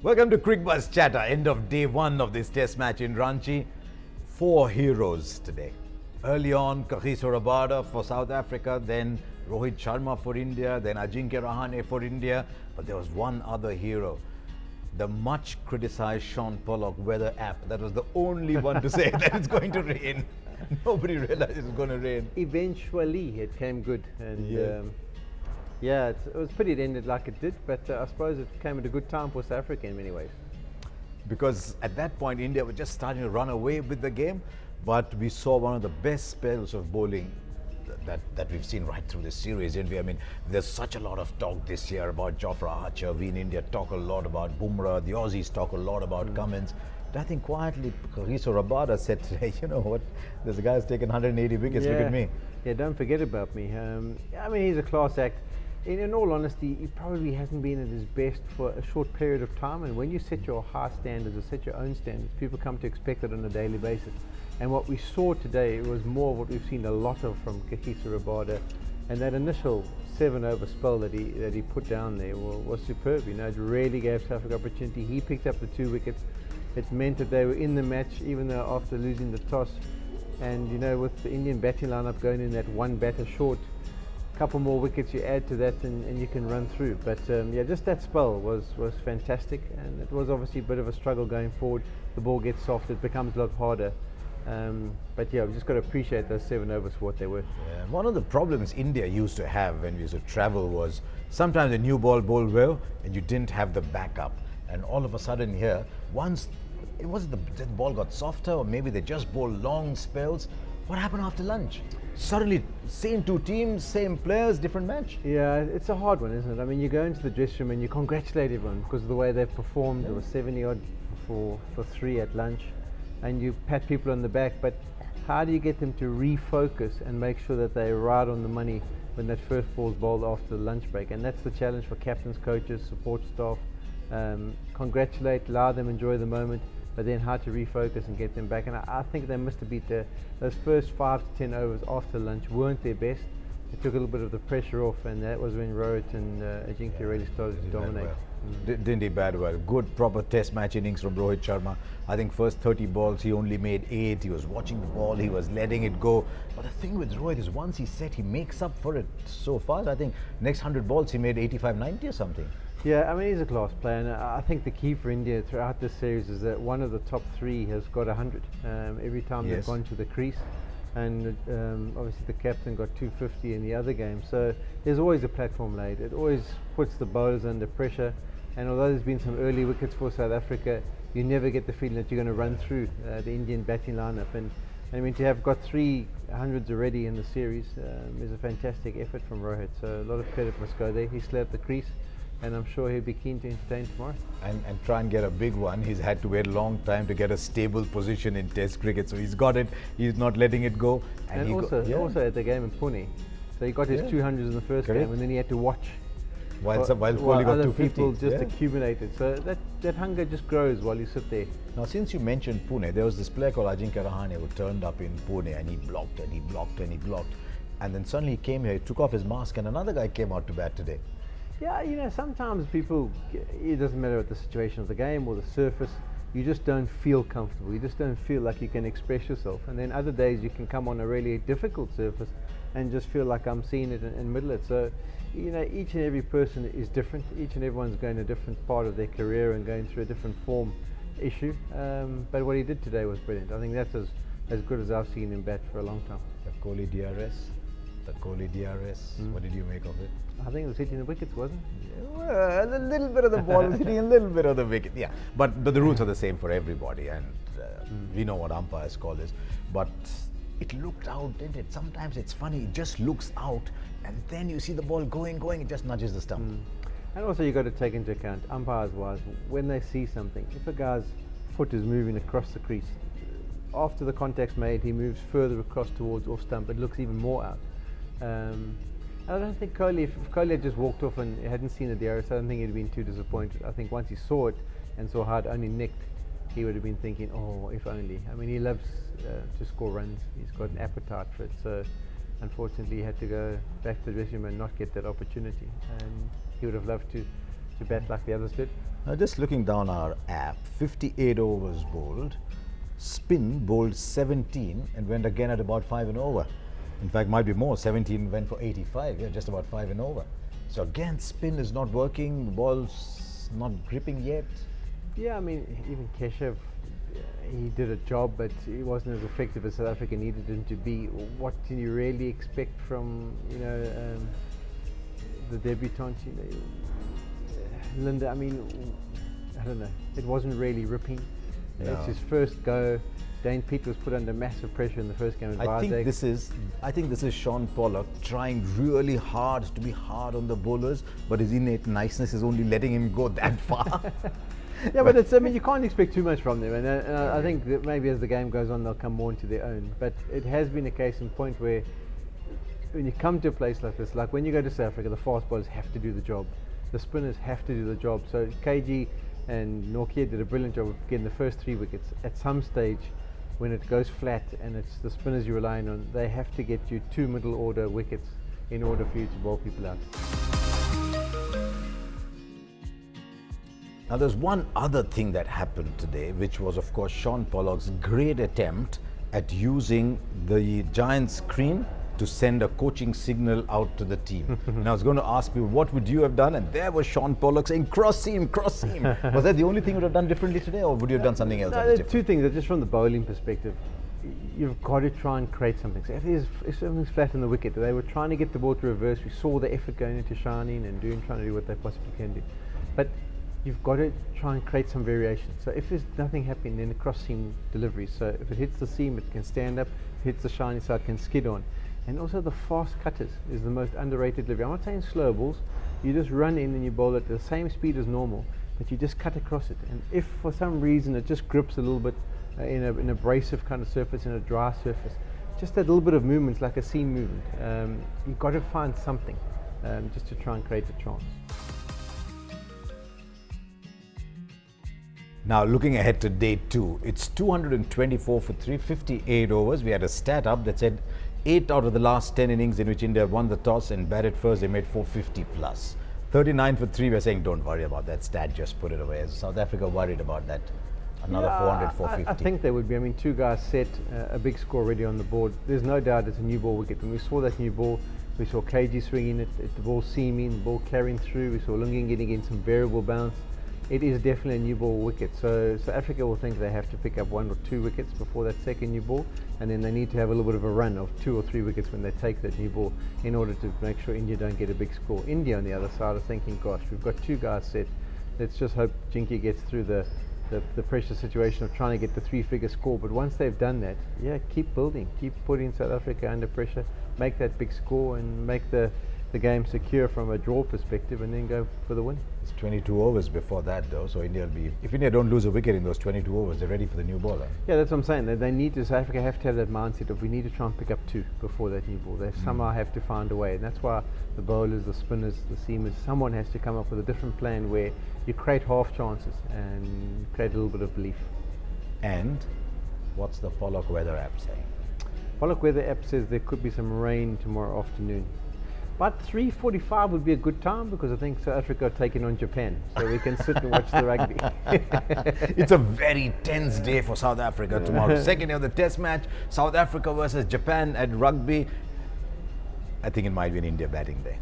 Welcome to Cricbuzz Chatter, end of day one of this test match in Ranchi. 4 heroes today. Early on, Cricbuzz for South Africa, then Rohit Sharma for India, then Ajinkya Rahane for India. But there was one other hero, the much criticized Shaun Pollock weather app. That was the only one to say that it's going to rain. Nobody realized it was going to rain. Eventually, it came good. And yeah, it was pretty it ended like it did, but I suppose it came at a good time for South Africa in many ways. Because at that point, India was just starting to run away with the game, but we saw one of the best spells of bowling that we've seen right through this series, didn't we? I mean, there's such a lot of talk this year about Harsha. We in India talk a lot about Bumrah. The Aussies talk a lot about Cummins. But I think quietly, Cricbuzz said today, you know what, there's a guy who's taken 180 wickets, look at me. Yeah, don't forget about me. I mean, he's a class act. In all honesty, he probably hasn't been at his best for a short period of time, and when you set your high standards or set your own standards, people come to expect it on a daily basis. And what we saw today was more of what we've seen a lot of from Cricbuzz, and that initial 7-over spell that he put down there was superb. You know, it really gave South Africa opportunity. He picked up the 2 wickets. It meant that they were in the match, even though after losing the toss. And you know, with the Indian batting lineup going in that one batter short, couple more wickets you add to that and you can run through. But yeah, just that spell was fantastic, and it was obviously a bit of a struggle going forward. The ball gets soft, it becomes a lot harder. But yeah, we've just got to appreciate those 7 overs for what they were. Yeah, one of the problems India used to have when we used to travel was sometimes a new ball bowled well and you didn't have the backup. And all of a sudden here, once it was the ball got softer, or maybe they just bowled long spells. What happened after lunch? Suddenly, same 2 teams, same players, different match. Yeah, it's a hard one, isn't it? I mean, you go into the dressing room and you congratulate everyone because of the way they've performed. There was 70 odd for 3 at lunch, and you pat people on the back. But how do you get them to refocus and make sure that they're right on the money when that first ball's bowled after the lunch break? And that's the challenge for captains, coaches, support staff. Congratulate, allow them enjoy the moment, but then how to refocus and get them back. And I think they must have beat those first 5 to 10 overs after lunch weren't their best. It took a little bit of the pressure off, and that was when Rohit and Ajinkya really started to dominate. Didn't he bat well? Good proper test match innings from Rohit Sharma. I think first 30 balls he only made 8. He was watching the ball, he was letting it go. But the thing with Rohit is once he's set, he makes up for it so fast. I think next 100 balls he made 85, 90 or something. Yeah, I mean, he's a class player, and I think the key for India throughout this series is that one of the top 3 has got 100 every time they've gone to the crease, and obviously the captain got 250 in the other game. So there's always a platform laid. It always puts the bowlers under pressure, and although there's been some early wickets for South Africa, you never get the feeling that you're going to run through the Indian batting lineup. And I mean, to have got 3 hundreds already in the series is a fantastic effort from Rohit. So a lot of credit must go there. He slid the crease, and I'm sure he'll be keen to entertain tomorrow. And try and get a big one. He's had to wait a long time to get a stable position in Test cricket. So he's got it. He's not letting it go. And also at the game in Pune. So he got his 200s in the first game, and then he had to watch while Kohli got other 250. people just accumulated. So that hunger just grows while you sit there. Now, since you mentioned Pune, there was this player called Ajinkya Rahane who turned up in Pune, and he blocked and he blocked and he blocked. And then suddenly he came here, he took off his mask, and another guy came out to bat today. Yeah, you know, sometimes people, it doesn't matter what the situation of the game or the surface, you just don't feel comfortable. You just don't feel like you can express yourself. And then other days you can come on a really difficult surface and just feel like I'm seeing it in middle it. So, you know, each and every person is different. Each and everyone's going a different part of their career and going through a different form issue. But what he did today was brilliant. I think that's as good as I've seen him bat for a long time. The Kohli DRS. What did you make of it? I think it was hitting the wickets, wasn't it? Yeah, well, a little bit of the ball was hitting a little bit of the wicket. Yeah, but the rules are the same for everybody, and we know what umpires call this. But it looked out, didn't it? Sometimes it's funny, it just looks out, and then you see the ball going, it just nudges the stump. And also you've got to take into account, umpires-wise, when they see something, if a guy's foot is moving across the crease, after the contact's made, he moves further across towards off stump, it looks even more out. I don't think Kohli, if Kohli had just walked off and hadn't seen the DRS, I don't think he'd been too disappointed. I think once he saw it and saw how it only nicked, he would have been thinking, oh, if only. I mean, he loves to score runs. He's got an appetite for it. So unfortunately, he had to go back to the dressing room and not get that opportunity. And he would have loved to to bat like the others did. Now just looking down our app, 58 overs bowled, spin bowled 17 and went again at about 5 and over. In fact, might be more, 17 went for 85, yeah, just about 5 and over. So again, spin is not working, the ball's not gripping yet. Yeah, I mean, even Keshav, he did a job, but he wasn't as effective as South Africa needed him to be. What can you really expect from, the debutante? Linda, I mean, I don't know. It wasn't really ripping. No. It's his first go. Dane Pete was put under massive pressure in the first game. I think this is Shaun Pollock trying really hard to be hard on the bowlers, but his innate niceness is only letting him go that far. Yeah, but you can't expect too much from them, and I think that maybe as the game goes on, they'll come more into their own. But it has been a case in point where when you come to a place like this, like when you go to South Africa, the fast bowlers have to do the job. The spinners have to do the job. So KG and Nortje did a brilliant job of getting the first 3 wickets. At some stage, when it goes flat and it's the spinners you're relying on, they have to get you 2 middle order wickets in order for you to bowl people out. Now there's one other thing that happened today, which was of course Shaun Pollock's great attempt at using the giant screen to send a coaching signal out to the team. And I was going to ask you, what would you have done? And there was Shaun Pollock saying, cross seam, cross seam. Was that the only thing you would have done differently today, or would you have done something else? No, there are 2 things. Just from the bowling perspective, you've got to try and create something. So if something's flat on the wicket, they were trying to get the ball to reverse. We saw the effort going into shining and trying to do what they possibly can do. But you've got to try and create some variation. So if there's nothing happening, then the cross seam delivery. So if it hits the seam, it can stand up. If it hits the shiny side, it can skid on. And also the fast cutters is the most underrated delivery. I'm not saying slow balls. You just run in and you bowl at the same speed as normal, but you just cut across it. And if for some reason it just grips a little bit in an abrasive kind of surface, in a dry surface, just that little bit of movement, like a seam movement, you've got to find something just to try and create a chance. Now looking ahead to day 2, it's 224 for 358 overs. We had a stat up that said 8 out of the last 10 innings in which India won the toss and batted first, they made 450 plus. 39 for 3, we're saying don't worry about that stat, just put it away. Is South Africa worried about that? Another 400, 450? I think they would be. I mean, 2 guys set a big score already on the board. There's no doubt it's a new ball wicket. When we saw that new ball, we saw KG swinging it, the ball seaming, the ball carrying through. We saw Lungi getting in some variable bounce. It is definitely a new ball wicket. So South Africa will think they have to pick up 1 or 2 wickets before that second new ball, and then they need to have a little bit of a run of 2 or 3 wickets when they take that new ball in order to make sure India don't get a big score. India on the other side are thinking, gosh, we've got 2 guys set. Let's just hope Jinky gets through the pressure situation of trying to get the 3-figure score. But once they've done that, yeah, keep building, keep putting South Africa under pressure, make that big score and make the game secure from a draw perspective, and then go for the win. It's 22 overs before that though, so India will be, if India don't lose a wicket in those 22 overs, they're ready for the new ball. Huh? Yeah, that's what I'm saying. They need to, South Africa have to have that mindset of we need to try and pick up 2 before that new ball. They somehow have to find a way, and that's why the bowlers, the spinners, the seamers, someone has to come up with a different plan where you create half chances and create a little bit of belief. And what's the Pollock weather app saying? Pollock weather app says there could be some rain tomorrow afternoon. But 3:45 would be a good time because I think South Africa are taking on Japan, so we can sit and watch the rugby. It's a very tense day for South Africa tomorrow. Second day of the test match, South Africa versus Japan at rugby. I think it might be an India batting day.